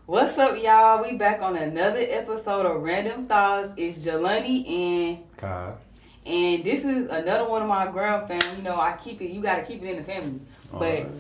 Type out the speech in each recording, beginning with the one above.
What's up, y'all? We back on another episode of Random Thoughts. It's Jelani Kyle. and this is another one of my ground fam. You know, I keep it. You gotta keep it in the family. But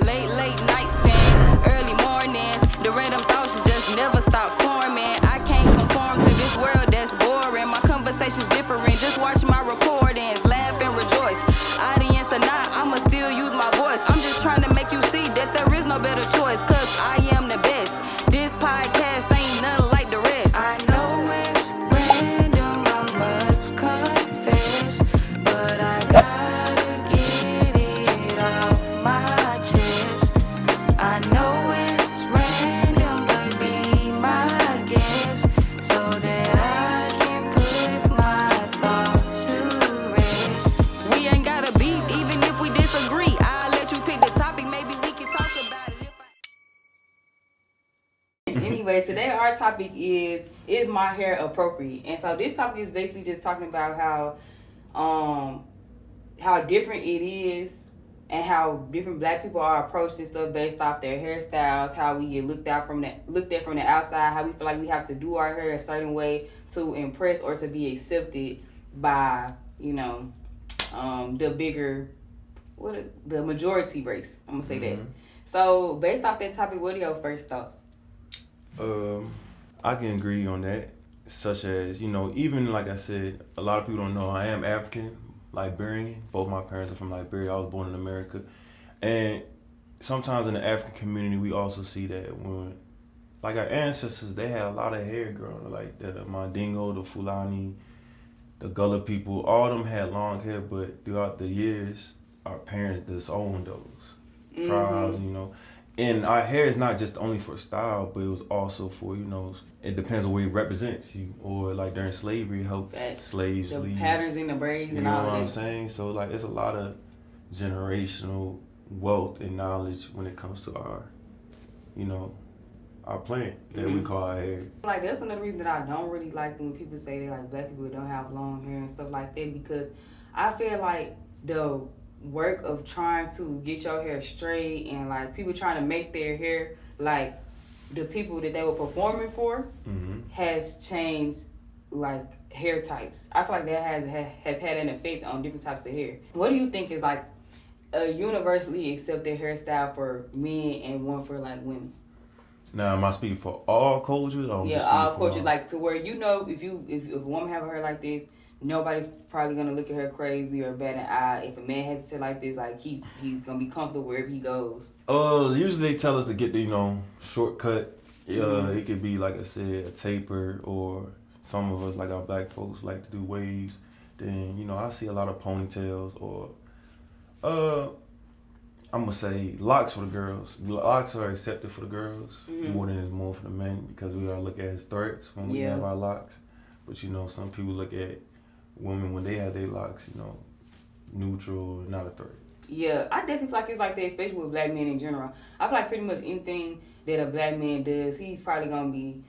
late nights and early mornings, the random thoughts just never stop forming. I can't conform to this world that's boring. My conversation's different. Just watch my recordings, laugh and rejoice. Audience or not, I'ma still use my voice. I'm just trying to make you see that there is no better choice, cause I am the best. This podcast ain't nothing like the rest. I know it's random, I must confess, but I gotta get it off my chest. I know it's random, but be my guest, so that I can put my thoughts to rest. We ain't gotta beef, even if we disagree. I'll let you pick the topic, maybe we can talk about it. anyway, today our topic is my hair appropriate? And so this topic is basically just talking about how different it is and how different black people are approaching stuff based off their hairstyles, how we get looked at from the outside, how we feel like we have to do our hair a certain way to impress or to be accepted by, the majority race. I'm gonna say that. So based off that topic, what are your first thoughts? I can agree on that. Such as, even like I said, a lot of people don't know I am African, Liberian. Both my parents are from Liberia. I was born in America. And sometimes in the African community, we also see that when, like our ancestors, they had a lot of hair growing, like the Mandingo, the Fulani, the Gullah people, all of them had long hair, but throughout the years, our parents disowned those tribes, And our hair is not just only for style, but it was also for, it depends on where it represents you. Or like during slavery, it helped slaves the leave. patterns in the braids You and know all what that. I'm saying? So like it's a lot of generational wealth and knowledge when it comes to our, our plant that we call our hair. Like that's another reason that I don't really like when people say that like black people don't have long hair and stuff like that, because I feel like the work of trying to get your hair straight and like people trying to make their hair like the people that they were performing for has changed like hair types. I feel like that has had an effect on different types of hair. What do you think is like a universally accepted hairstyle for men and one for like women? Now, am I speaking for all cultures? Or All cultures, like to where if a woman have a hair like this, nobody's probably gonna look at her crazy or bat an eye. If a man has hair like this, like he's gonna be comfortable wherever he goes. Usually they tell us to get the shortcut. It could be like I said, a taper, or some of us like our black folks like to do waves. Then I see a lot of ponytails or I'm gonna say locks for the girls. Locks are accepted for the girls more than it's more for the men, because we all look at it as threats when we have our locks. But some people look at women when they have their locks, neutral, not a threat. Yeah, I definitely feel like it's like that, especially with black men in general. I feel like pretty much anything that a black man does, he's probably gonna be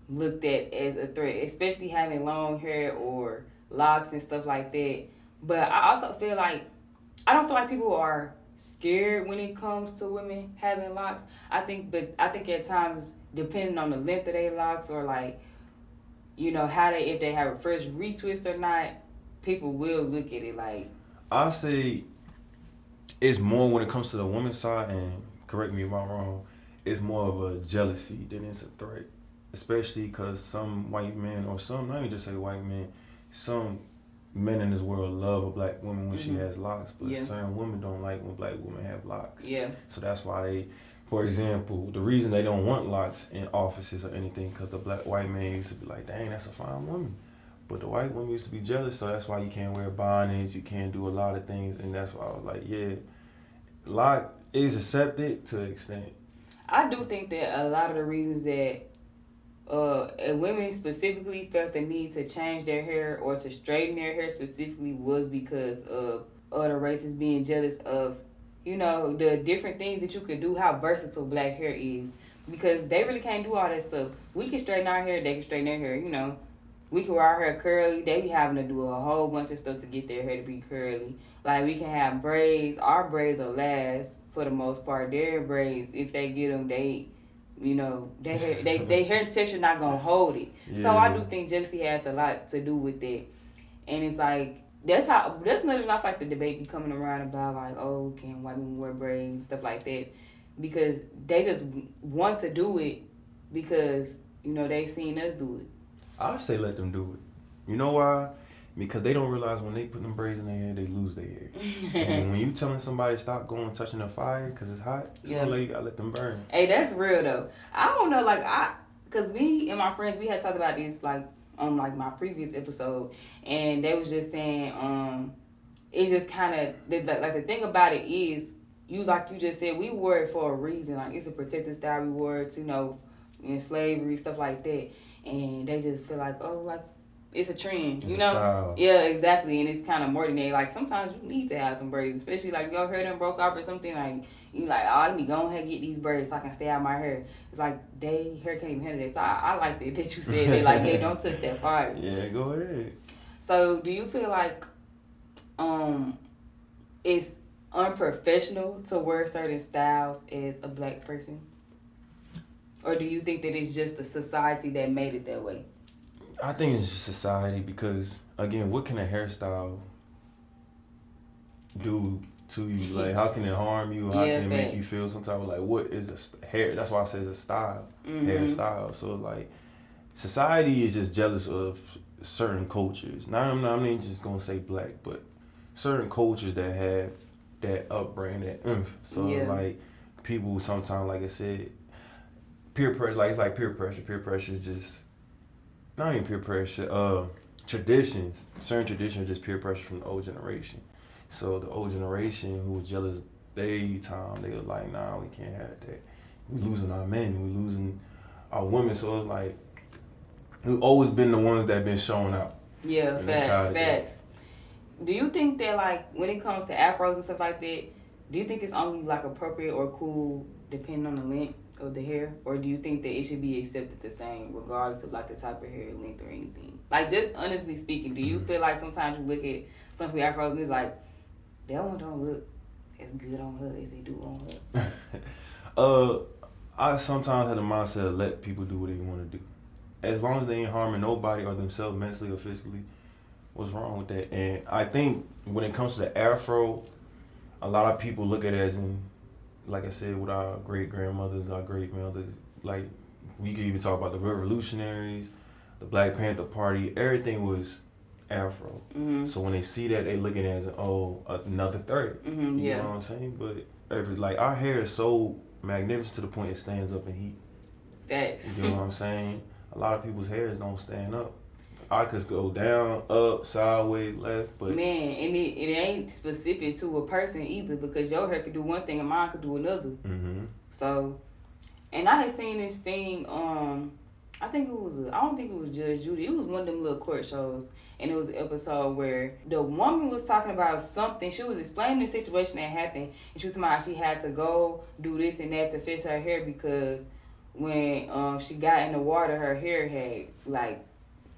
looked at as a threat, especially having long hair or locks and stuff like that. But I also feel like I don't feel like people are scared when it comes to women having locks. I think at times, depending on the length of their locks or like, how if they have a fresh retwist or not, people will look at it like. I say it's more when it comes to the woman's side, and correct me if I'm wrong, it's more of a jealousy than it's a threat. Especially because some white men, or some, not even just say white men, some men in this world love a black woman when she has locks, but certain women don't like when black women have locks. Yeah. So that's why for example, the reason they don't want locks in offices or anything, because the white man used to be like, dang, that's a fine woman. But the white women used to be jealous, so that's why you can't wear bonnets, you can't do a lot of things, and that's why I was like, yeah, lock is accepted to an extent. I do think that a lot of the reasons that women specifically felt the need to change their hair or to straighten their hair specifically was because of other races being jealous of, the different things that you could do, how versatile black hair is. Because they really can't do all that stuff. We can straighten our hair, they can straighten their hair, we can wear our hair curly. They be having to do a whole bunch of stuff to get their hair to be curly. Like, we can have braids. Our braids will last for the most part. Their braids, if they get them, their hair texture not gonna hold it. Yeah. So I do think jealousy has a lot to do with it. And it's like, that's not enough like the debate be coming around about like, oh, can white women wear braids, stuff like that. Because they just want to do it because, they seen us do it. I say let them do it. You know why? Because they don't realize when they put them braids in their hair, they lose their hair. And when you telling somebody stop going touching the fire because it's hot, you gotta let them burn. Hey, that's real though. I don't know, because me and my friends, we had talked about this like on like my previous episode, and they was just saying, it's just kind of like the thing about it is, you just said, we wore it for a reason. Like, it's a protective style. We wore it to, in slavery, stuff like that. And they just feel like, oh, like, it's a trend, it's a style. Yeah, exactly. And it's kind of more than that. Like, sometimes you need to have some braids, especially like your hair done broke off or something. Like, you like, oh, let me go ahead and get these braids so I can stay out of my hair. It's like, they hair can't even handle that. So I like that you said that. Like, hey, don't touch that fire. Yeah, go ahead. So do you feel like it's unprofessional to wear certain styles as a black person? Or do you think that it's just the society that made it that way? I think it's just society because, again, what can a hairstyle do to you? Like, how can it harm you? How can it make you feel some type of, like, what is a hair? That's why I say it's a style, hairstyle. So, like, society is just jealous of certain cultures. Now, I'm not just going to say black, but certain cultures that have that upbringing, that oomph. So, like, people sometimes, like I said, peer pressure, like, it's like peer pressure. Peer pressure is just, not even peer pressure, traditions. Certain traditions are just peer pressure from the old generation. So the old generation who was jealous, they were like, nah, we can't have that. We losing our men, we losing our women. So it's like, we've always been the ones that been showing out. Yeah, facts. Do you think that, like, when it comes to afros and stuff like that, do you think it's only, like, appropriate or cool depending on the length of the hair? Or do you think that it should be accepted the same regardless of, like, the type of hair length or anything? Like, just honestly speaking, do you feel like sometimes you look at some people afros and it's like, that one don't look as good on her as they do on her? I sometimes have the mindset of let people do what they want to do. As long as they ain't harming nobody or themselves mentally or physically, what's wrong with that? And I think when it comes to the afro, a lot of people look at it as in, like I said, with our great-grandmothers, our great-mothers, like, we could even talk about the revolutionaries, the Black Panther Party, everything was afro. Mm-hmm. So when they see that, they looking at it as, oh, another third. Mm-hmm, you know what I'm saying? But like, our hair is so magnificent to the point it stands up in heat. Facts. You know what I'm saying? A lot of people's hairs don't stand up. I could go down, up, sideways, left, but... Man, and it ain't specific to a person either, because your hair could do one thing and mine could do another. Mm-hmm. So, and I had seen this thing, I don't think it was Judge Judy. It was one of them little court shows, and it was an episode where the woman was talking about something. She was explaining the situation that happened, and she was talking about how she had to go do this and that to fix her hair because when she got in the water, her hair had, like,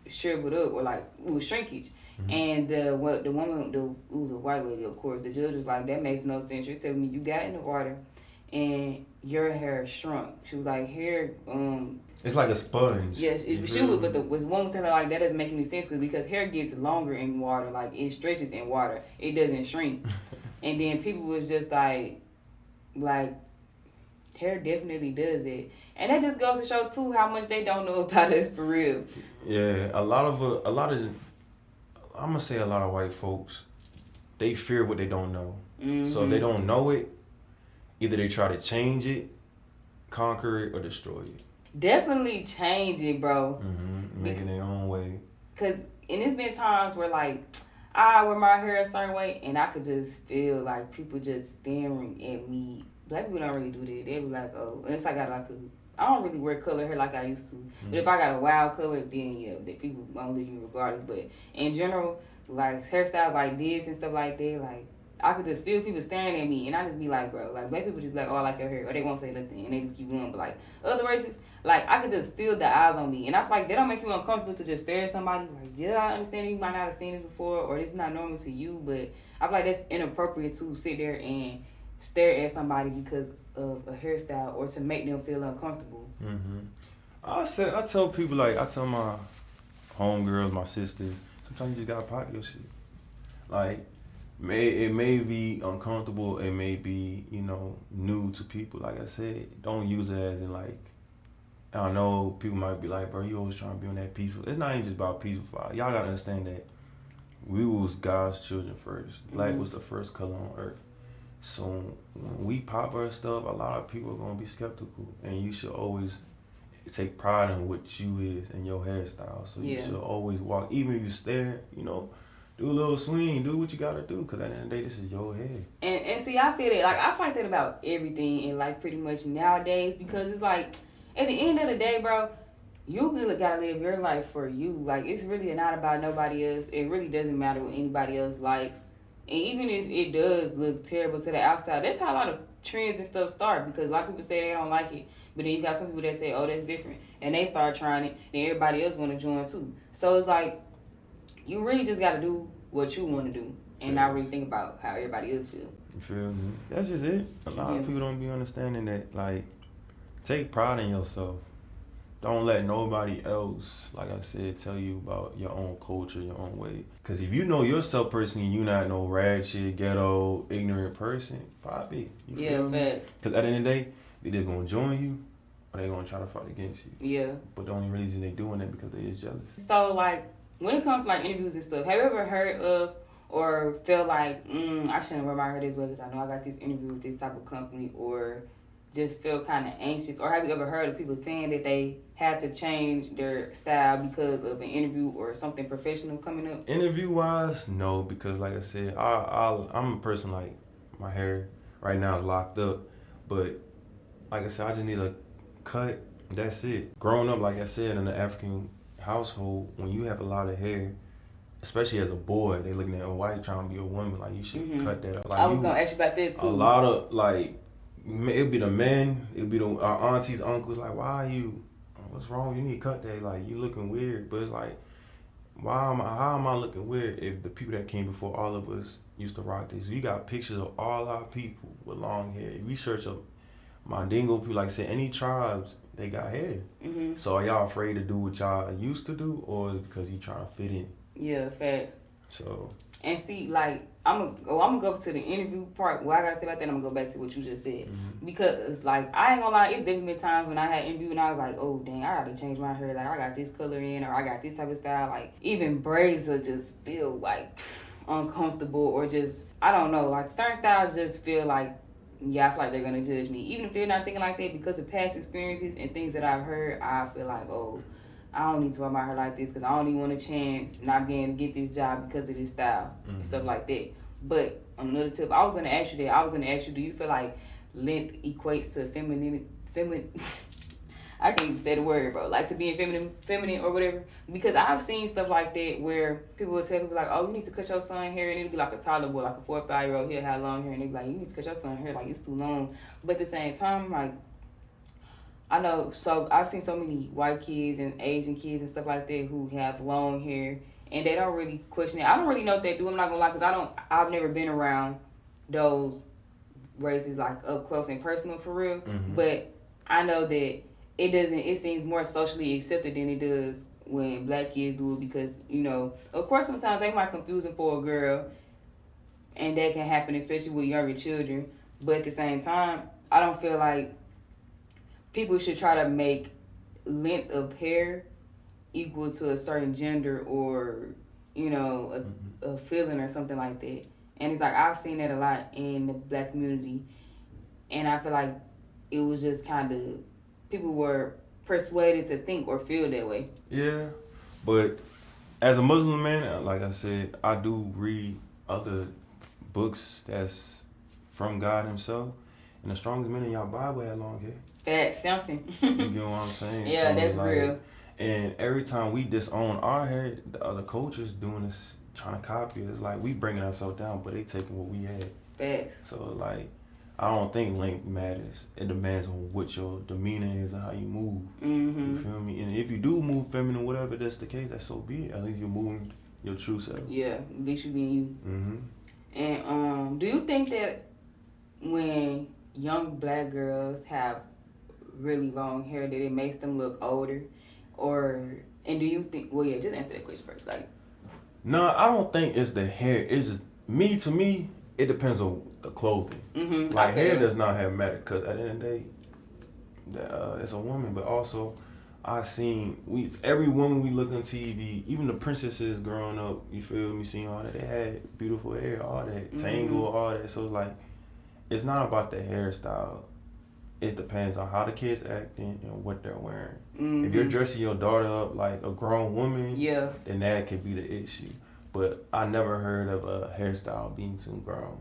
shriveled up or like it was shrinkage. Mm-hmm. And the woman, it was a white lady, of course. The judge was like, that makes no sense. You're telling me you got in the water and your hair shrunk. She was like, hair it's like a sponge. Yes, but the woman was telling her like that doesn't make any sense because hair gets longer in water, like it stretches in water. It doesn't shrink. And then people was just like hair definitely does it. And that just goes to show too how much they don't know about us for real. Yeah, a lot of I'm gonna say a lot of white folks, they fear what they don't know. Mm-hmm. So if they don't know it, either they try to change it, conquer it, or destroy it. Definitely change it, bro. Mm-hmm. Making their own way. Cause it's been times where like I wear my hair a certain way and I could just feel like people just staring at me. Black people don't really do that. They be like, oh, unless I got like I don't really wear color hair like I used to. Mm-hmm. But if I got a wild color, then yeah, that people gonna look at me regardless. But in general, like hairstyles like this and stuff like that, like I could just feel people staring at me, and I just be like, bro, like, black people just be like, oh, I like your hair, or they won't say nothing, and they just keep going. But like other races, like, I could just feel the eyes on me, and I feel like they don't make you uncomfortable to just stare at somebody. Like, yeah, I understand you might not have seen this before, or this is not normal to you, but I feel like that's inappropriate to sit there and stare at somebody because of a hairstyle or to make them feel uncomfortable. I tell people, like, I tell my homegirls, my sisters, sometimes you just gotta pop your shit. Like, it may be uncomfortable, it may be, you know, new to people. Like I said, don't use it as in, like, I know people might be like, bro, you always trying to be on that peaceful. It's not even just about peaceful. Y'all gotta understand that we was God's children first. Black was the first color on earth. So when we pop our stuff, a lot of people are gonna be skeptical, and you should always take pride in what you is and your hairstyle. So you should always walk, even if you stare, you know, do a little swing, do what you gotta do, because at the end of the day, this is your hair. And see, I feel it. Like, I find that about everything in life pretty much nowadays, because it's like, at the end of the day, bro, you really gotta live your life for you. Like, it's really not about nobody else. It really doesn't matter what anybody else likes. And even if it does look terrible to the outside, that's how a lot of trends and stuff start, because a lot of people say they don't like it, but then you got some people that say, oh, that's different, and they start trying it, and everybody else want to join too. So it's like, you really just got to do what you want to do and not really think about how everybody else feel. You feel me? That's just it. A lot of people don't be understanding that, like, take pride in yourself. Don't let nobody else, like I said, tell you about your own culture, your own way. Because if you know yourself personally, you not no ratchet, ghetto, ignorant person, pop it. Yeah, facts. Because at the end of the day, they either going to join you or they going to try to fight against you. Yeah. But the only reason they doing that because they is jealous. So, like, when it comes to, like, interviews and stuff, have you ever heard of or felt like, I shouldn't wear my hair this way because I know I got this interview with this type of company, or just feel kind of anxious? Or have you ever heard of people saying that they had to change their style because of an interview or something professional coming up? Interview-wise, no, because like I said, I'm a person, like, my hair right now is locked up, but like I said, I just need a cut, that's it. Growing up, like I said, in an African household, when you have a lot of hair, especially as a boy, they looking at, why you trying to be a woman, like, you should cut that up. Like, I was going to ask you about that too. A lot of, like, it'd be the men, it'd be our aunties, uncles, like, why are you, what's wrong? You need to cut that, like, you looking weird. But it's like, how am I looking weird if the people that came before all of us used to rock this? We got pictures of all our people with long hair. If we search up Mandingo people, like I said, any tribes, they got hair. So are y'all afraid to do what y'all used to do, or is it because you trying to fit in? Yeah, facts. So. And see, like, I'm gonna go up to the interview part. What I gotta say about that, I'm gonna go back to what you just said. Because, like, I ain't gonna lie, it's definitely been times when I had interview and I was like, oh, dang, I gotta change my hair. Like, I got this color in, or I got this type of style. Like, even braids will just feel, like, uncomfortable, or just, I don't know. Like, certain styles just feel like, yeah, I feel like they're gonna judge me. Even if they're not thinking like that, because of past experiences and things that I've heard, I feel like, oh, I don't need to wear my hair like this because I don't even want a chance not being able to get this job because of this style and stuff like that. But on another tip, I was going to ask you, do you feel like length equates to feminine? I can't even say the word, bro. Like, to being feminine or whatever. Because I've seen stuff like that where people will tell people like, oh, you need to cut your son hair, and it'll be like a toddler boy, like a 4 or 5-year-old, he'll have long hair, and they'll be like, you need to cut your son hair, like, it's too long. But at the same time, like, I know, so I've seen so many white kids and Asian kids and stuff like that who have long hair, and they don't really question it. I don't really know if they do, I'm not gonna lie, because I've never been around those races, like, up close and personal for real. But I know that it seems more socially accepted than it does when black kids do it, because, you know, of course sometimes they might confuse them for a girl, and that can happen, especially with younger children. But at the same time, I don't feel like people should try to make length of hair equal to a certain gender, or, you know, a feeling or something like that. And it's like, I've seen that a lot in the black community, and I feel like it was just kind of, people were persuaded to think or feel that way. Yeah, but as a Muslim man, like I said, I do read other books that's from God himself, and the strongest men in y'all Bible had long hair. Samson. You get what I'm saying? Yeah, so that's like, real. And every time we disown our hair, the other cultures doing trying to copy it. It's like we bringing ourselves down, but they taking what we had. Facts. So like, I don't think length matters. It depends on what your demeanor is and how you move. Mm-hmm. You feel me? And if you do move feminine, whatever that's the case, that's so be it. At least you're moving your true self. Yeah, at least you being you. Mm-hmm. And do you think that when young black girls have really long hair that it makes them look older, and do you think? Well, yeah, just answer that question first. Like, no, I don't think it's the hair. It's just to me, it depends on the clothing. mm-hmm, Like hair does not have matter because at the end of the day, it's a woman. But also, I seen every woman we look on TV, even the princesses growing up. You feel me? Seeing all that, they had beautiful hair, all that tangle, all that. So like, it's not about the hairstyle. It depends on how the kids acting and what they're wearing. Mm-hmm. If you're dressing your daughter up like a grown woman, then that could be the issue. But I never heard of a hairstyle being too grown.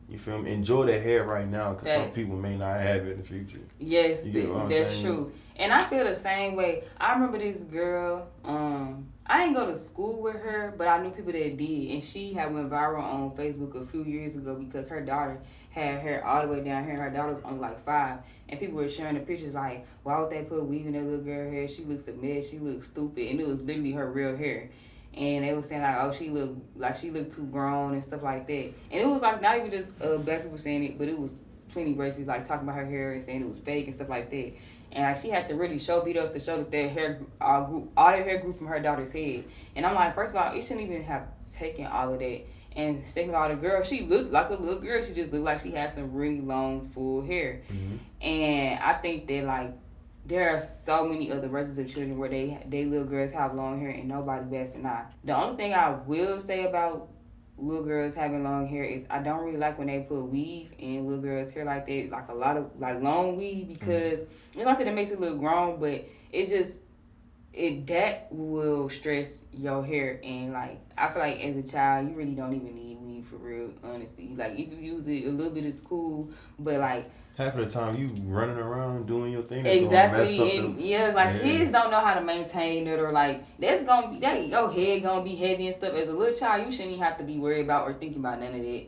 You feel me? Enjoy the hair right now because some people may not have it in the future. Yes, that's true. And I feel the same way. I remember this girl, I didn't go to school with her, but I knew people that did. And she had went viral on Facebook a few years ago because her daughter had hair all the way down here. Her daughter was only like 5. And people were sharing the pictures like, why would they put weave in that little girl hair? She looks a mess. She looks stupid. And it was literally her real hair. And they were saying like, oh, she looked too grown and stuff like that. And it was like not even just black people saying it, but it was plenty racist, like talking about her hair and saying it was fake and stuff like that. And like she had to really show videos to show that their hair all their hair grew from her daughter's head. And I'm like, first of all, it shouldn't even have taken all of that. And second of all, the girl, she looked like a little girl. She just looked like she had some really long, full hair. Mm-hmm. And I think that like there are so many other races of children where they little girls have long hair and nobody bats an eye. The only thing I will say about little girls having long hair is I don't really like when they put weave in little girls' hair like that, like a lot of like long weave, because it's not that it makes it look grown, but it just that will stress your hair. And like I feel like as a child you really don't even need weave for real, honestly. Like if you use it a little bit, it's cool, but like half of the time you running around doing your thing. Exactly, and kids don't know how to maintain it, or like your head gonna be heavy and stuff. As a little child, you shouldn't even have to be worried about or thinking about none of that.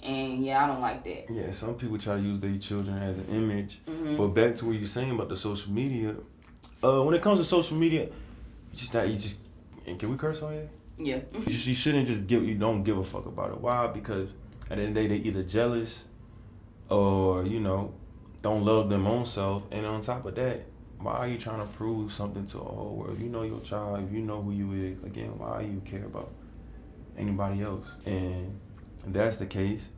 And I don't like that. Yeah, some people try to use their children as an image, but back to what you're saying about the social media. When it comes to social media, can we curse on here? Yeah. You shouldn't just you don't give a fuck about it. Why? Because at the end of the day, they either jealous or, don't love their own self. And on top of that, why are you trying to prove something to a whole world? You know your child, if you know who you is, again, why you care about anybody else? And if that's the case,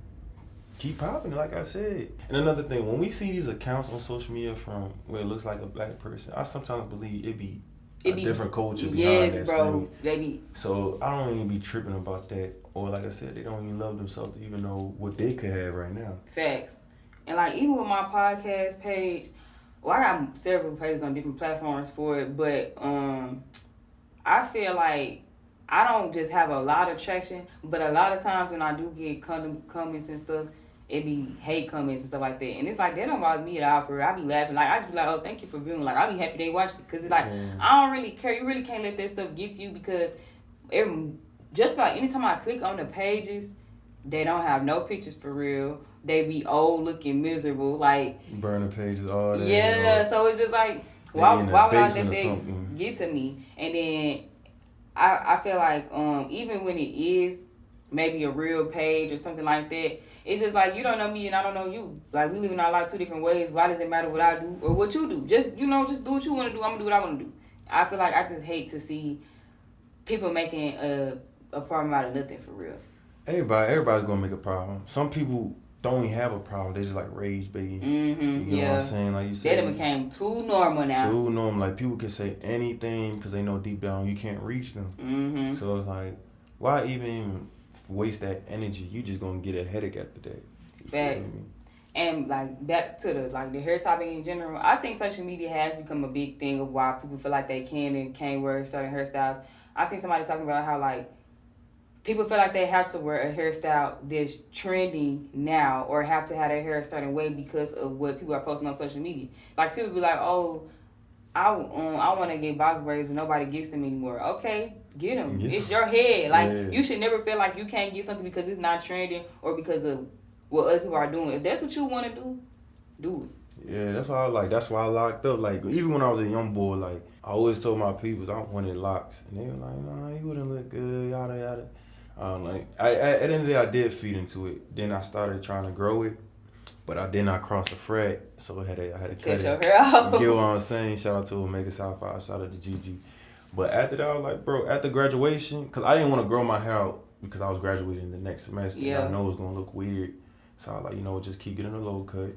keep popping, like I said. And another thing, when we see these accounts on social media from where it looks like a black person, I sometimes believe it be different culture behind that bro. Screen. So I don't even be tripping about that. Or like I said, they don't even love themselves to even know what they could have right now. Facts. And like even with my podcast page, I got several pages on different platforms for it, but I feel like I don't just have a lot of traction, but a lot of times when I do get comments and stuff, it be hate comments and stuff like that. And it's like, that don't bother me at all for real. I be laughing. Like, I just be like, oh, thank you for viewing. Like, I be happy they watched it. Because it's like, I don't really care. You really can't let that stuff get to you, because just about anytime I click on the pages, they don't have no pictures for real. They be old looking miserable. Like, burning pages all day. Yeah, so it's just like, why would I let that get to me? And then I feel like even when it is maybe a real page or something like that, it's just like, you don't know me and I don't know you. Like, we live in our life 2 different ways. Why does it matter what I do or what you do? Just do what you want to do. I'm going to do what I want to do. I feel like I just hate to see people making a problem out of nothing for real. Everybody's going to make a problem. Some people don't even have a problem. They just like rage baiting. You know what I'm saying? Like you said, that became too normal now. Too normal. Like people can say anything because they know deep down you can't reach them. So it's like, why even waste that energy? You just gonna get a headache after that. Facts. And like back to the hair topic in general, I think social media has become a big thing of why people feel like they can and can't wear certain hairstyles. I seen somebody talking about how like people feel like they have to wear a hairstyle that's trending now, or have to have their hair a certain way because of what people are posting on social media. Like people be like, oh, I want to get box braids when nobody gets them anymore. Okay, get them. Yeah. It's your head. Like, Yeah. you should never feel like you can't get something because it's not trending or because of what other people are doing. If that's what you want to do it. Yeah, that's why I locked up. Like, even when I was a young boy, like, I always told my peoples I wanted locks. And they were like, nah, you wouldn't look good, yada, yada. At the end of the day, I did feed into it. Then I started trying to grow it. But I did not cross the fret, so I had to cut your it. hair out. You get what I'm saying? Shout out to Omega South 5, shout out to Gigi. But after that, I was like, bro, after graduation, because I didn't want to grow my hair out because I was graduating the next semester. Yeah. And I know it was going to look weird. So I was like, you know, just keep getting a low cut.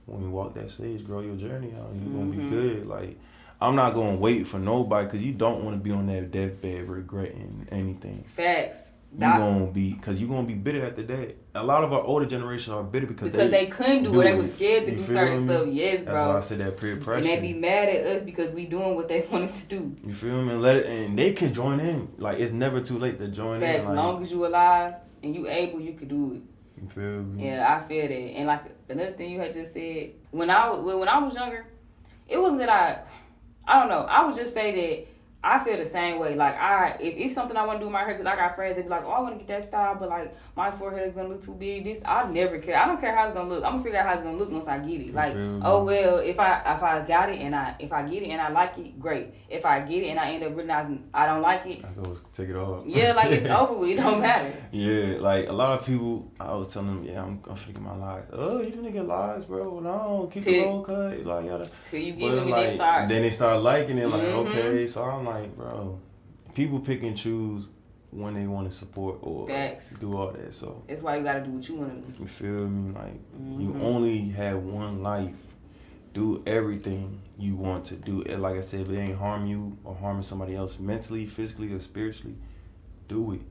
When you walk that stage, grow your journey out. You're going to be good. Like, I'm not going to wait for nobody because you don't want to be on that deathbed regretting anything. Facts. You're going to be bitter after that. A lot of our older generation are bitter because they couldn't do it. They was scared to You do feel certain me? stuff. Yes, bro. That's why I said that peer pressure. And they be mad at us because we doing what they wanted to do. You feel me? And they can join in. Like, it's never too late to join in. As long as you alive and you able, you could do it. You feel me? Yeah, I feel that. And like another thing you had just said, when I was younger, it wasn't that I don't know. I would just say that I feel the same way. Like, if it's something I want to do with my hair, because I got friends that be like, oh, I want to get that style, but like my forehead is gonna look too big. I never care. I don't care how it's gonna look. I'm gonna figure out how it's gonna look once I get it. Like, oh well, if I got it and if I get it and I like it, great. If I get it and I end up realizing I don't like it, I go take it off. Yeah, like it's over with. It don't matter. Yeah, like a lot of people, I was telling them, yeah, I'm gonna get my lies. Oh, you gonna get lies, bro? No, keep the roll cut. Like, yada. Till you get them and Then they start liking it. Like, okay, so I'm like, bro. People pick and choose when they want to support or do all that. So that's why you gotta do what you want to do. You feel me? Like, you only have one life. Do everything you want to do. And like I said, if it ain't harm you or harming somebody else mentally, physically, or spiritually, do it.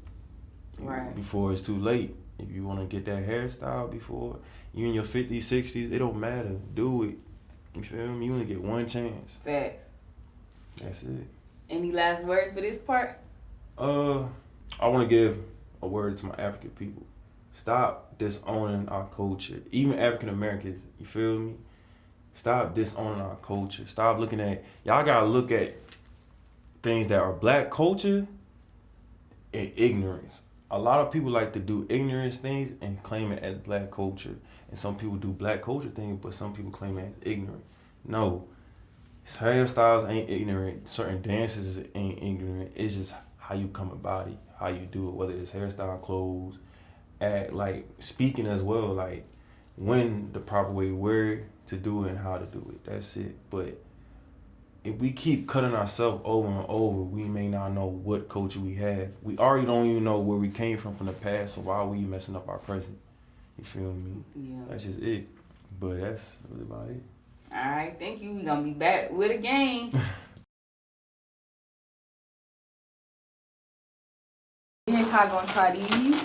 Right. Before it's too late. If you want to get that hairstyle before you in your 50s, 60s, it don't matter. Do it. You feel me? You only get one chance. Facts. That's it. Any last words for this part? I want to give a word to my African people. Stop disowning our culture. Even African Americans, you feel me? Stop disowning our culture. Stop looking at, y'all gotta look at things that are black culture and ignorance. A lot of people like to do ignorance things and claim it as black culture. And some people do black culture things, but some people claim it as ignorant. No. Hairstyles ain't ignorant. Certain dances ain't ignorant. It's just how you come about it, how you do it, whether it's hairstyle, clothes, like speaking as well, like when the proper way, where to do it and how to do it. That's it. But if we keep cutting ourselves over and over, we may not know what culture we have. We already don't even know where we came from the past, so why are we messing up our present? You feel me? Yeah. That's just it. But that's really about it. All right, thank you. We're going to be back with a game. Me and Kai going to try these.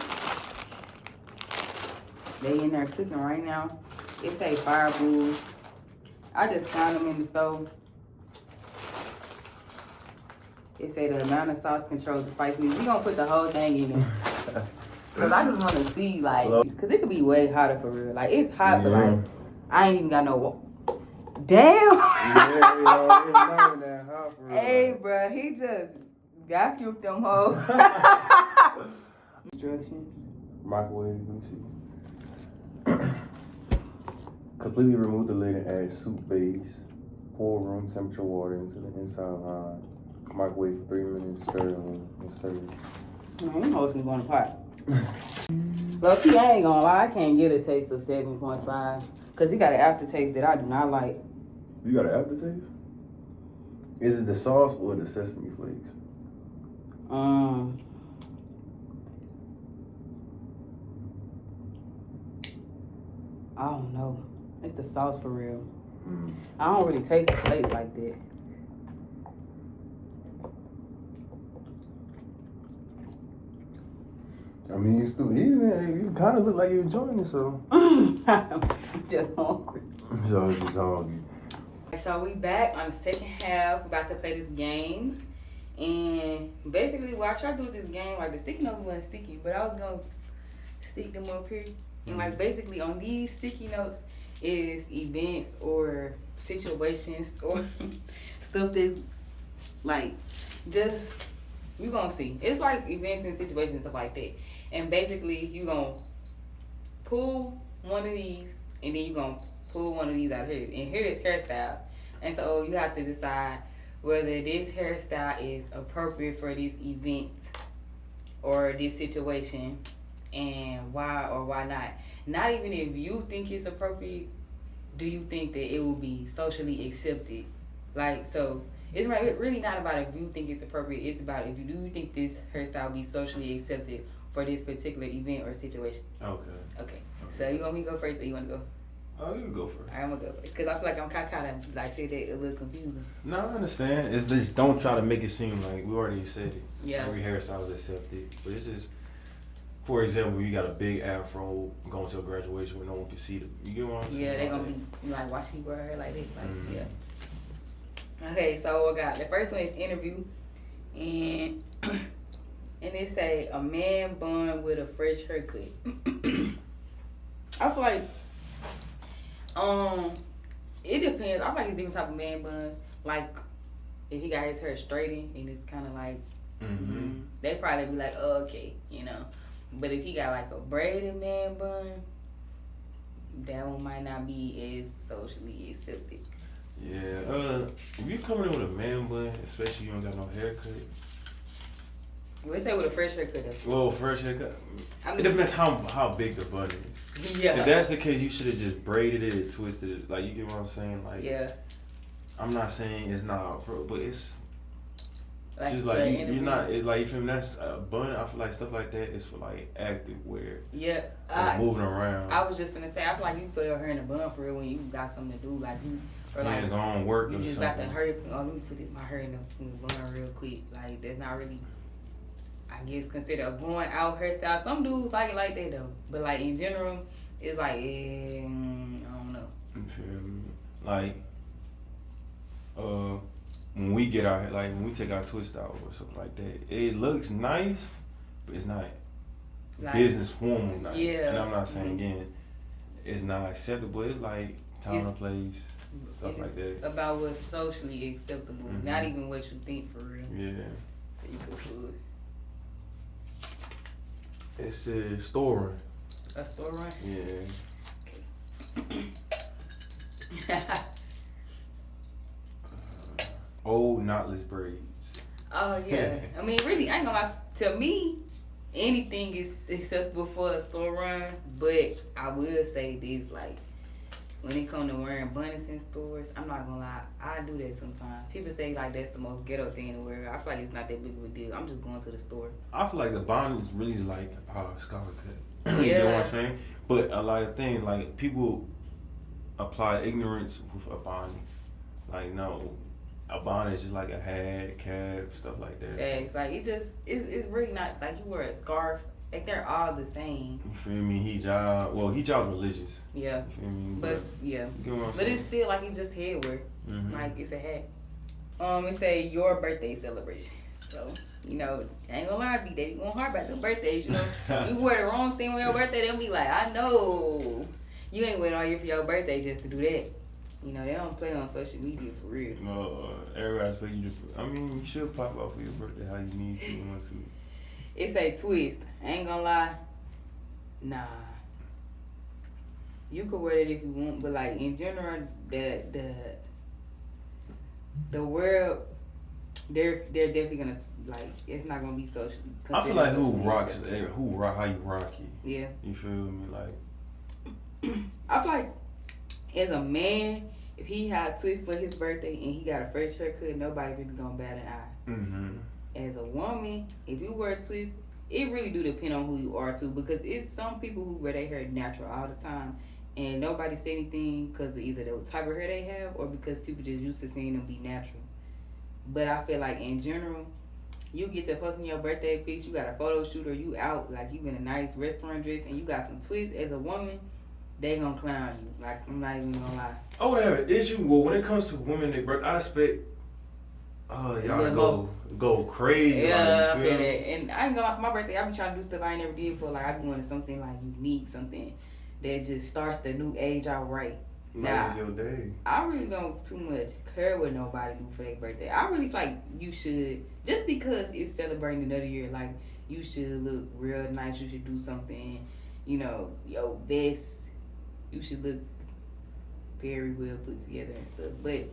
They in there cooking right now. It say Fireballs. I just found them in the stove. It say the amount of sauce controls the spice needs. We're going to put the whole thing in there. Because I just want to see, like, because it could be way hotter for real. Like, it's hot, but like, I ain't even got no... Damn! Hey, bro, he just vacuumed them hoes. Instructions. Microwave, let me see. Completely remove the lid and add soup base. Pour room temperature water into the inside line. Microwave for 3 minutes, stir and serve. Man, them hoes can go in the pot. Low-key, I ain't gonna lie, I can't get a taste of 7.5. Because it got an aftertaste that I do not like. You got an aftertaste? Is it the sauce or the sesame flakes? I don't know. It's the sauce for real. I don't really taste the flakes like that. I mean, you still eating it. You kind of look like you're enjoying it, so. I'm just hungry. So just hungry. So we back on the second half. We're about to play this game. And basically what I tried to do with this game, like the sticky notes wasn't sticky, but I was going to stick them up here. And like basically on these sticky notes is events or situations or stuff that's like just you gonna see. It's like events and situations and stuff like that. And basically you gonna pull one of these and then you gonna pull one of these out here. And here is hairstyles. And so you have to decide whether this hairstyle is appropriate for this event or this situation and why or why not. Not even if you think it's appropriate, do you think that it will be socially accepted? Like, so it's really not about if you think it's appropriate. It's about if you do think this hairstyle will be socially accepted for this particular event or situation. Okay. So you want me to go first or you want to go? Oh, you can go first. I'm gonna go first because I feel like I'm kind of like say that a little confusing. No, I understand. It's just don't try to make it seem like we already said it. Yeah. Every hairstyle is accepted, but it's just, for example, you got a big afro going to a graduation where no one can see it. You get what I'm saying? Yeah, they're gonna be like, why she wear her hair like that? Like, yeah. Okay, so I got the first one is interview, and it say a man bun with a fresh haircut. I feel like it depends. I feel like it's different type of man buns. Like if he got his hair straightened and it's kind of like they probably be like, oh, okay, you know. But if he got like a braided man bun, that one might not be as socially accepted. Yeah, if you coming in with a man bun, especially you don't got no haircut. Well, they say with a fresh haircut though. Well, fresh haircut. I mean, it depends how big the bun is. Yeah. If that's the case, you should have just braided it and twisted it. Like, you get what I'm saying? Like, yeah. I'm not saying it's not, but it's like just like you're not. It's like, you feel me? That's a bun. I feel like stuff like that is for like active wear. Yeah. Moving around. I was just gonna say, I feel like you put your hair in a bun for real when you got something to do, like you. Or like hands-on work. You or just something. got the hair. Oh, let me put my hair in the bun real quick. Like that's not really, I guess, considered a going out hairstyle. Some dudes like it like that though, but like in general, it's like I don't know. You feel me? Like, when we get our when we take our twist out or something like that, it looks nice, but it's not like, business formal nice. Yeah. And I'm not saying again, it's not acceptable. It's like time and place. Stuff like that. About what's socially acceptable, not even what you think for real. Yeah. So you could put. It's a store run. A store run? Yeah. Old knotless braids. Oh yeah. I mean, really, I ain't gonna lie. To me, anything is acceptable for a store run, but I will say this, like. When it comes to wearing bunnies in stores, I'm not gonna lie, I do that sometimes. People say like that's the most ghetto thing to wear. I feel like it's not that big of a deal. I'm just going to the store. I feel like the bonnet is really like scholar cut. You know what I'm saying? But a lot of things like people apply ignorance with a bonnet. Like no, a bonnet is just like a hat, cap, stuff like that. Facts. Like it's really not like you wear a scarf. Like they're all the same. You feel me? Hijab. Well, hijab's religious. Yeah. You feel me? But yeah. You know what I'm but saying? it's still like it's just head wear. Like it's a hat. It say your birthday celebration. So, you know, I ain't gonna lie, they be going hard about them birthdays, you know. You wear the wrong thing on your birthday, they'll be like, I know. You ain't waiting all year for your birthday just to do that. You know, they don't play on social media for real. No, everybody expect you to. I mean, you should pop out for your birthday how you need to want to. It say twist. I ain't gonna lie. Nah. You could wear it if you want, but like in general, the world, they're definitely gonna like. It's not gonna be socially. I feel like who rock how you rock it. Yeah. You feel me? Like. I feel like as a man, if he had twists for his birthday and he got a fresh haircut, nobody really gonna bat an eye. As a woman, if you wear twists, it really do depend on who you are too, because it's some people who wear their hair natural all the time and nobody say anything because of either the type of hair they have or because people just used to seeing them be natural. But I feel like in general, you get to posting your birthday pics, you got a photo shoot or you out, like you in a nice restaurant dress and you got some twists, as a woman, they gonna clown you. Like, I'm not even gonna lie. I would have an issue. Well, when it comes to women, I expect y'all go crazy. Yeah, like, I feel that. And I ain't gonna lie, for my birthday, I be trying to do stuff I ain't never did before. Like, I be wanting something like unique, something that just starts the new age out right. Now, your day. I really don't too much care what nobody do for their birthday. I really feel like you should, just because it's celebrating another year, like, you should look real nice. You should do something, your best. You should look very well put together and stuff. But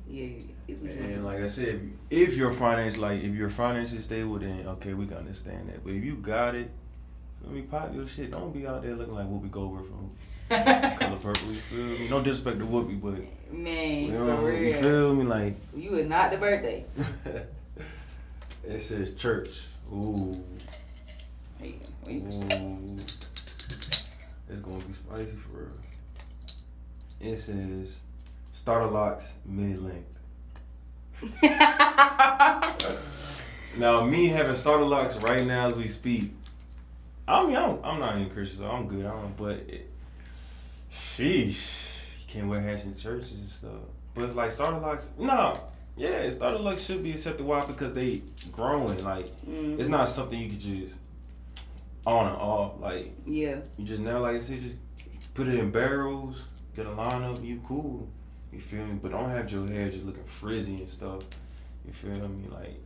yeah, it's what and like I said, if you're financially stable, then okay, we can understand that. But if you got it, pop your shit. Don't be out there looking like Whoopi Goldberg from Color Purple. You feel me? No disrespect to Whoopi, but man, for real. You feel me? Like you is not the birthday. It says church. Ooh. Hey, ooh. It's gonna be spicy for real. It says starter locks mid-length. Now me having starter locks right now as we speak. I'm not even Christian, so I'm good. Sheesh, you can't wear hats in churches and stuff. But it's like starter locks. No, yeah, starter locks should be accepted. Why? Because they growing. Like it's not something you could just on and off. Like yeah, you just never, like I said, just put it in barrels, get a lineup, you cool. You feel me? But don't have your hair just looking frizzy and stuff. You feel me? Like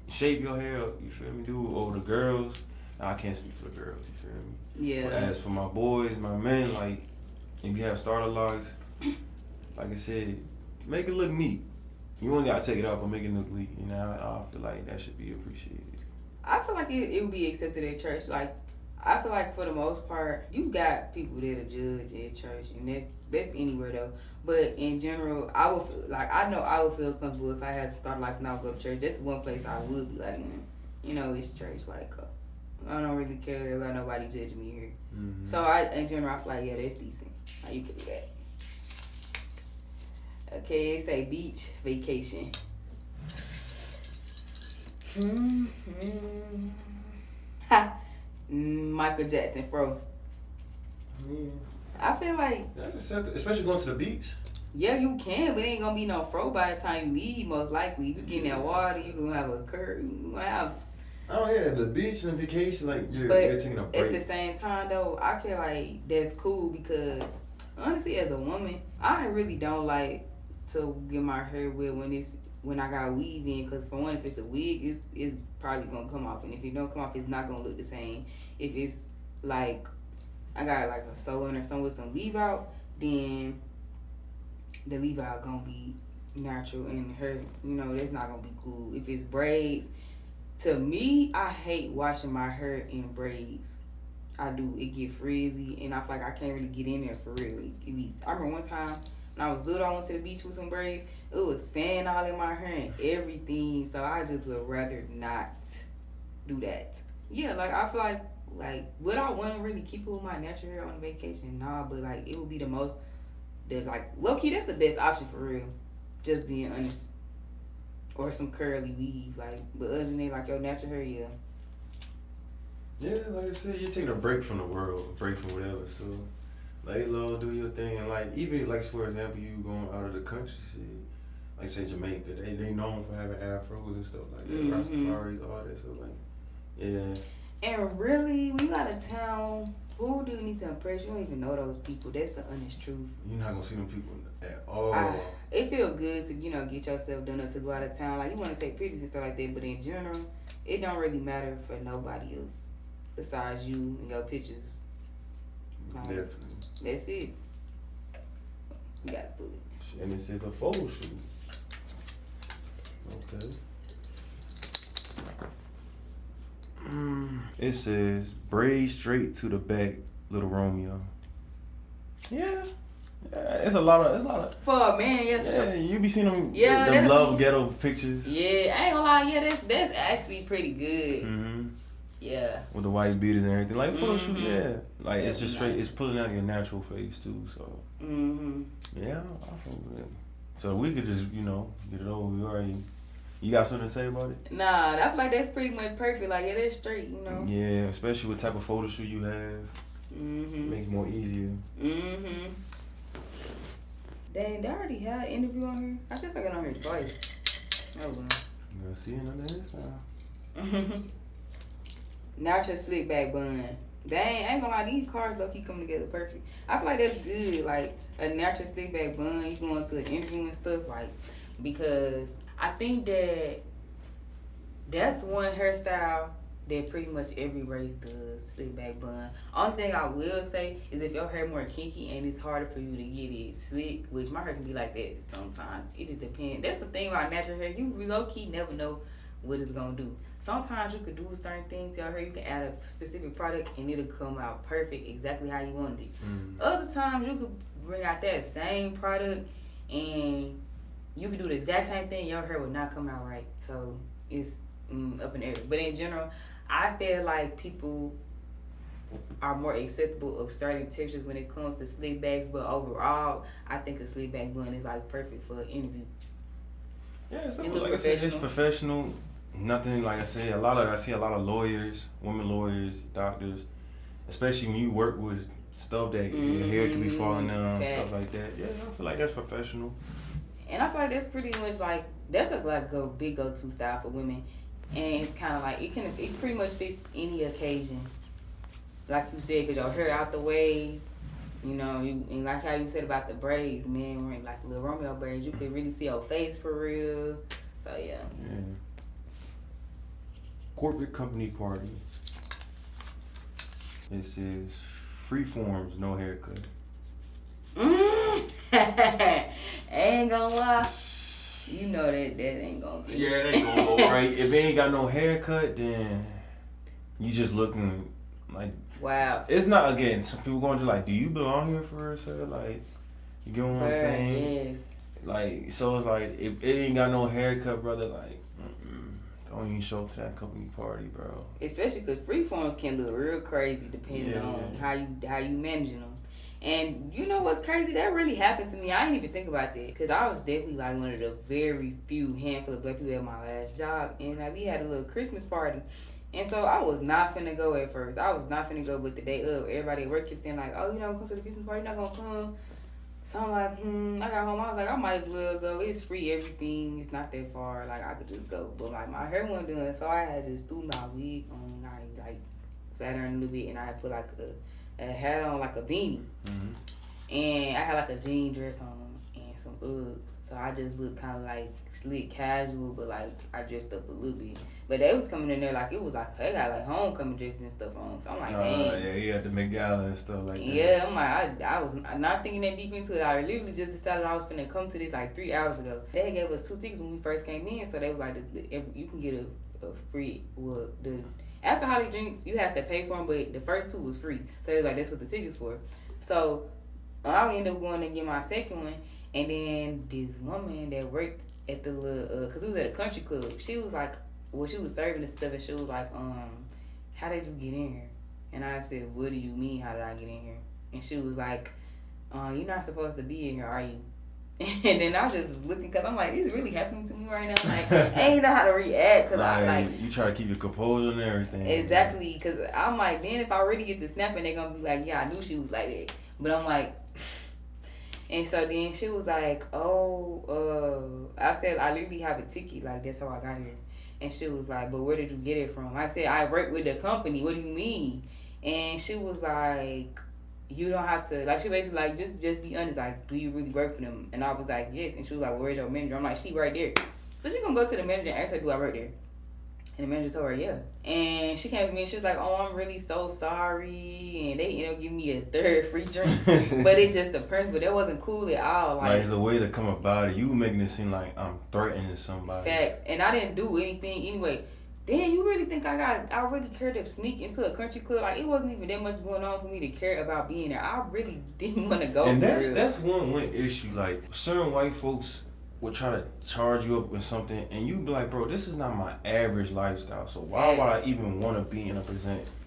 shape your hair up. You feel me, dude? Or the girls. I can't speak for the girls, you feel me? Yeah. But as for my boys, my men, like, if you have starter locks, like I said, make it look neat. You only gotta take it out, but make it look neat. I feel like that should be appreciated. I feel like it would be accepted at church. Like, I feel like for the most part, you got people that'll judge at church, and that's anywhere though. But in general, I would feel, like, I know I would feel comfortable if I had starter locks and I would go to church. That's the one place I would be like, it's church. Like, I don't really care about nobody judging me here. Mm-hmm. So in general, I feel like, yeah, that's decent. How you can do that. Okay, it say beach vacation. Michael Jackson, fro. Yeah. I feel like that's accepted, especially going to the beach. Yeah, you can, but it ain't gonna be no fro by the time you leave. Most likely, if you get in that water, you gonna have a curve. You gonna have. Oh yeah, the beach and the vacation, like you're taking a break. At the same time though, I feel like that's cool because honestly, as a woman, I really don't like to get my hair wet when I got weave in. Because for one, if it's a wig, it's probably gonna come off, and if it don't come off, it's not gonna look the same. If it's like I got like a sew in or something with some leave out, then the leave out gonna be natural, and her, that's not gonna be cool. If it's braids. To me, I hate washing my hair in braids. I do. It get frizzy, and I feel like I can't really get in there for real. I remember one time when I was little, I went to the beach with some braids. It was sand all in my hair and everything, so I just would rather not do that. Yeah, like I feel like would I want to really keep it with my natural hair on vacation? Nah, but like it would be the most, low key, that's the best option for real. Just being honest. Or some curly weave, but other than that, like your natural hair, yeah. Yeah, like I said, you're taking a break from the world, a break from whatever. So, lay low, do your thing, and even for example, you going out of the country, like say Jamaica, they known for having afros and stuff like that, Rastafaris, all that. So yeah. And really, when you out of town, who do you need to impress? You don't even know those people. That's the honest truth. You're not gonna see them people at all. It feel good to get yourself done up to go out of town. Like you want to take pictures and stuff like that, but in general, it don't really matter for nobody else besides you and your pictures. Definitely. That's it. You gotta put it. And it says a photo shoot. Okay. It says braid straight to the back, Little Romeo. Yeah. It's a lot of for a man, yeah, you be seeing them, them love ghetto pictures. Yeah, I ain't gonna lie, yeah, that's actually pretty good. Mm-hmm. Yeah. With the white beaters and everything, like photo shoot, yeah. Like it's just straight, it's pulling out your natural face too. So yeah, I feel good. So we could just get it over. We already. You got something to say about it? Nah, I feel like that's pretty much perfect. Like, yeah, that's straight, Yeah, especially what type of photo shoot you have. Makes it more easier. Dang, they already had an interview on her. I guess I got on her twice. Oh, well. You gonna see another hairstyle. Natural slick back bun. Dang, I ain't gonna lie, these cars low key come together perfect. I feel like that's good, like a natural slick back bun. You going to an interview and stuff, like, because I think that's one hairstyle that pretty much every race does, slick back bun. Only thing I will say is if your hair more kinky and it's harder for you to get it slick, which my hair can be like that sometimes. It just depends. That's the thing about natural hair. You low key never know what it's gonna do. Sometimes you could do certain things to your hair. You can add a specific product and it'll come out perfect, exactly how you wanted it. Other times you could bring out that same product and you could do the exact same thing. Your hair will not come out right. So it's up in the air. But in general, I feel like people are more acceptable of certain textures when it comes to slick backs, but overall, I think a slick back bun is like perfect for an interview. Yeah, it's like I said, it's professional. Nothing like I said. I see a lot of lawyers, women lawyers, doctors, especially when you work with stuff that your hair can be falling down, stuff like that. Yeah, I feel like that's professional. And I feel like that's pretty much like that's a big go-to style for women. And it's kind of like it pretty much fits any occasion, like you said, cause your hair out the way, you know. And like how you said about the braids, man, wearing like the little Romeo braids, you could really see your face for real. So yeah. Corporate company party. It says freeforms, no haircut. Ain't gonna lie. You know that ain't gonna be. Yeah, that ain't gonna go right. If they ain't got no haircut, then you just looking like. Wow. It's not, again, some people going to like, do you belong here for real, sir? Like, you get what I'm saying? Yes. Like, so it's like, if it ain't got no haircut, brother, like, don't even show up to that company party, bro. Especially because freeforms can look real crazy depending on how you managing them. And you know what's crazy? That really happened to me. I didn't even think about that because I was definitely like one of the very few handful of black people at my last job. And like we had a little Christmas party. And so I was not finna go at first. I was not finna go, but the day of, everybody at work kept saying like, oh, you know, come to the Christmas party, you're not gonna come. So I'm like, I got home, I was like, I might as well go. It's free, everything. It's not that far. Like, I could just go. But like, my hair wasn't done, so I had just threw my wig on. I like sat down a little bit, and I put like a hat on, like a beanie. And I had like a jean dress on and some Uggs. So I just looked kind of like slick, casual, but like I dressed up a little bit. But they was coming in there like it was like they got like homecoming dresses and stuff on. So I'm like, man. Yeah, you had the McGala and stuff like that. Yeah, I'm like, I was not thinking that deep into it. I literally just decided I was finna come to this like 3 hours ago. They gave us 2 tickets when we first came in, so they was like, you can get a free, well, the alcoholic drinks, you have to pay for them, but the first 2 was free. So they was like, that's what the ticket's for. So I ended up going to get my second one, and then this woman that worked at the little, cause it was at a country club, she was like, well, she was serving this stuff, and she was like, how did you get in here? And I said, what do you mean, how did I get in here? And she was like, you're not supposed to be in here, are you? And then I just was looking, cause I'm like, this is really happening to me right now. Like, I ain't know how to react, cause I like. You try to keep your composure and everything. Exactly, cause I'm like, then if I really get to snapping, they're gonna be like, yeah, I knew she was like that. But I'm like, and so then she was like, I said, I literally have a ticket, like that's how I got here. And she was like, but where did you get it from? I said, I work with the company. What do you mean? And she was like, you don't have to, like, she basically like, just be honest. Like, do you really work for them? And I was like, yes. And she was like, well, where's your manager? I'm like, she right there. So she gonna go to the manager and ask her, do I work there? And the manager told her, yeah. And she came to me and she was like, oh, I'm really so sorry. And they ended up giving me a 3rd free drink. But it's just the person, but that wasn't cool at all. Like, it's a way to come about it. You making it seem like I'm threatening somebody. Facts. And I didn't do anything anyway. Damn, you really think I really cared to sneak into a country club? Like, it wasn't even that much going on for me to care about being there. I really didn't want to go. And that's one issue. Like, certain white folks will try to charge you up with something, and you be like, bro, this is not my average lifestyle. So why would I even want to be in a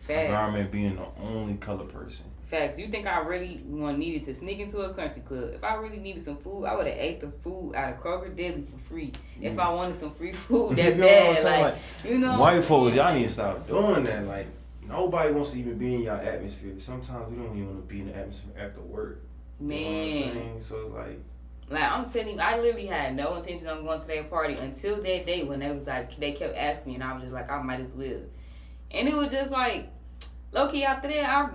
environment being the only color person? Facts. You think I really needed to sneak into a country club? If I really needed some food, I would have ate the food out of Kroger Deli for free. If I wanted some free food that bad, like, you know. White folks, y'all need to stop doing that. Like, nobody wants to even be in your atmosphere. Sometimes we don't even want to be in the atmosphere after work. Man. You know what I'm saying? So it's like I'm telling you, I literally had no intention on going to that party until that day when they was like, they kept asking me, and I was just like, I might as well. And it was just like, low key after that,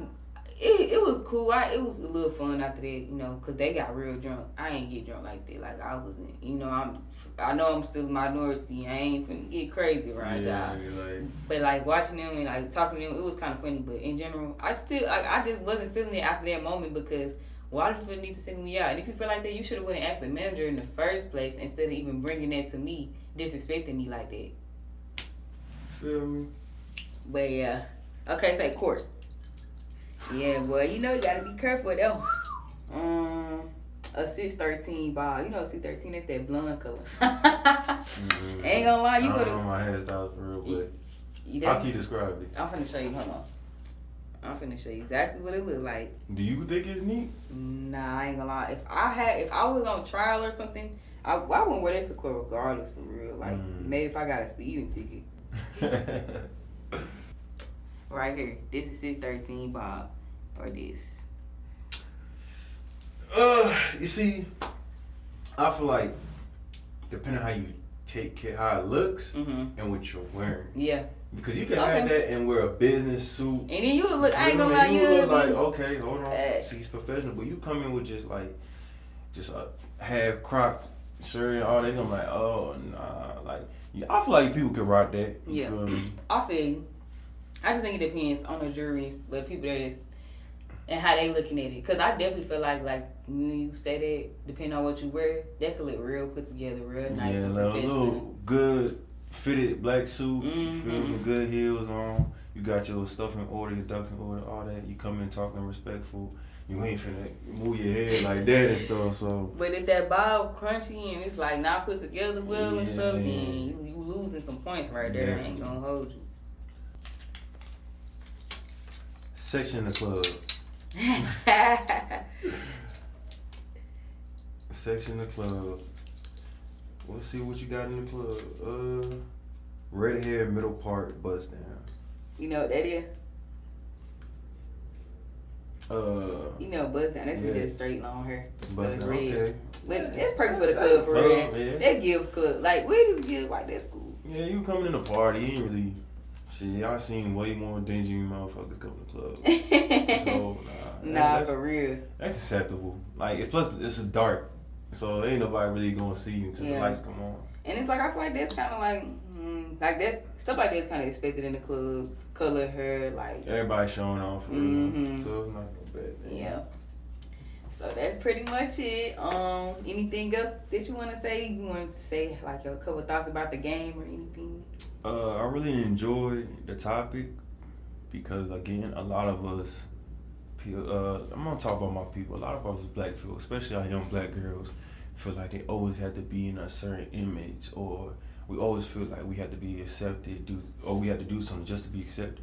it was cool. It was a little fun after that, you know, cause they got real drunk. I ain't get drunk like that. Like I wasn't, you know. I know I'm still a minority. I ain't finna get crazy around y'all. But like watching them and like talking to them, it was kind of funny. But in general, I just wasn't feeling it after that moment because why did you feel the need to single me out? And if you feel like that, you should have went and asked the manager in the first place instead of even bringing that to me, disrespecting me like that. Feel me? But yeah, okay, say court. Yeah, boy, you know you gotta be careful though. A 613 ball. You know 613, that's that blonde color. Ain't gonna lie, you would've. I don't know my hairstyle for real, but how can you describe it? I'm finna show you, hold on. I'm finna show you exactly what it look like. Do you think it's neat? Nah, I ain't gonna lie. If I was on trial or something, I wouldn't wear that to court regardless for real. Like, maybe if I got a speeding ticket. Right here. This is 613 Bob. Or this. You see, I feel like depending on how you take care, how it looks, and what you're wearing. Yeah. Because you can have that and wear a business suit. And then you look, I ain't gonna lie, you look like, okay, hold on, she's professional. But you come in with just a half cropped shirt and all that, I'm like, oh, nah. Like, I feel like people could rock that. You feel me? I feel you. I just think it depends on the jury, the people that is, and how they looking at it. Because I definitely feel like when you say that, depending on what you wear, that could look real put together, real nice and professional. Yeah, a little good fitted black suit, you feel me, good heels on. You got your stuff in order, your ducks in order, all that. You come in talking respectful. You ain't finna move your head like that and stuff. So. But if that bob crunchy and it's like not put together well and stuff, then you losing some points right there. Definitely. I ain't gonna hold you. Section of the club. Section of the club. Let's see what you got in the club. Red hair, middle part, bust down. You know what that is? You know, bust down. That's just straight long hair. Bust down, okay. But it's perfect for the club for real. Yeah. That give club. Like, where does give like that school? Yeah, you coming in a party, you ain't really. Shit, I seen way more dingy motherfuckers come to the club. So, nah, for real. That's acceptable. Like, plus it's dark, so ain't nobody really gonna see you until the lights come on. And it's like, I feel like that's kind of like that's stuff like that's kind of expected in the club. Color hair, like everybody showing off. For real. So it's not no bad thing. Yeah. So that's pretty much it. Anything else that you want to say? You want to say like a couple thoughts about the game or anything? I really enjoy the topic because again, a lot of us, I'm gonna talk about my people. A lot of us black people, especially our young black girls, feel like they always have to be in a certain image, or we always feel like we have to be accepted, or we have to do something just to be accepted.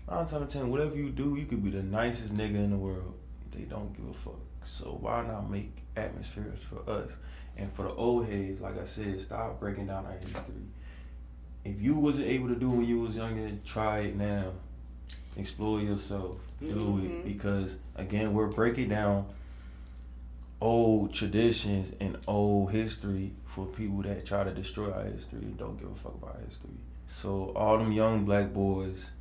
9 times out of 10, whatever you do, you could be the nicest nigga in the world. They don't give a fuck. So why not make atmospheres for us? And for the old heads, like I said, stop breaking down our history. If you wasn't able to do it when you was younger, try it now. Explore yourself. Do it. Because, again, we're breaking down old traditions and old history for people that try to destroy our history and don't give a fuck about our history. So all them young black boys,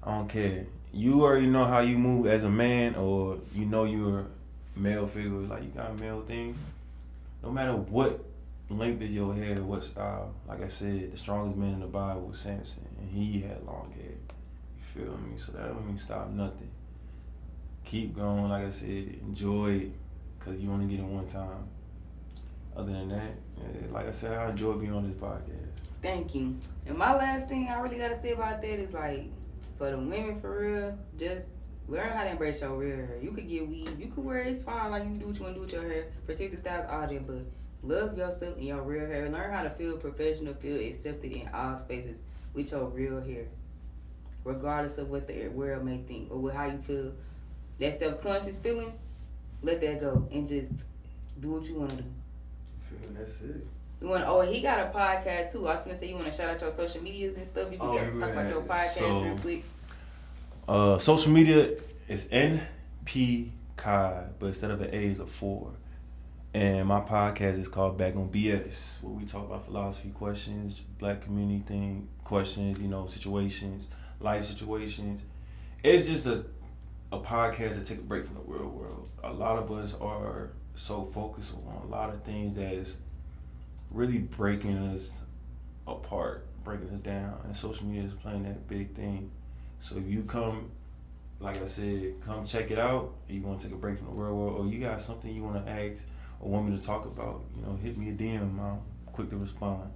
I don't care. You already know how you move as a man, or you know you're a male figure, like you got male things. No matter what length is your hair, what style, like I said, the strongest man in the Bible was Samson, and he had long hair. You feel me? So that don't mean stop nothing. Keep going, like I said, enjoy it, because you only get it one time. Other than that, like I said, I enjoy being on this podcast. Thank you. And my last thing I really got to say about that is, like, for the women, for real, just learn how to embrace your real hair. You could get weave, you could wear it, it's fine, like you can do what you want to do with your hair, protect your styles, all that, but love yourself and your real hair. Learn how to feel professional, feel accepted in all spaces with your real hair, regardless of what the world may think or how you feel. That self-conscious feeling, let that go and just do what you want to do. That's it. He got a podcast too. I was gonna say, you want to shout out your social medias and stuff. You can talk about your podcast real quick. Social media is NP Kai, but instead of the A is a 4. And my podcast is called Back on BS, where we talk about philosophy questions, black community thing questions, situations, life situations. it's just a podcast to take a break from the real world. A lot of us are so focused on a lot of things that is really breaking us apart, breaking us down, and social media is playing that big thing. So if you come, like I said, come check it out, and you want to take a break from the real world, or you got something you want to ask or want me to talk about, hit me a DM. I'm quick to respond.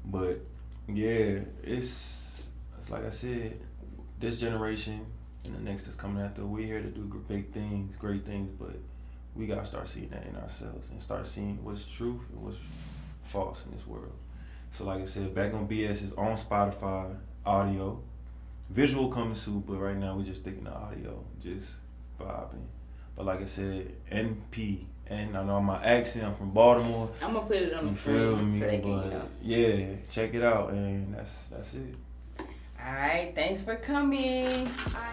But yeah, it's like I said, this generation and the next that's coming after, we're here to do big things, great things, but we gotta start seeing that in ourselves and start seeing what's truth and what's false in this world. So like I said, Back on BS is on Spotify, audio, visual coming soon, but right now we're just thinking of audio, just vibing. But like I said, NP, and I know my accent, I'm from Baltimore. I'm gonna put it on the feel screen me, so they but can, yeah, check it out, and that's it. All right, thanks for coming. I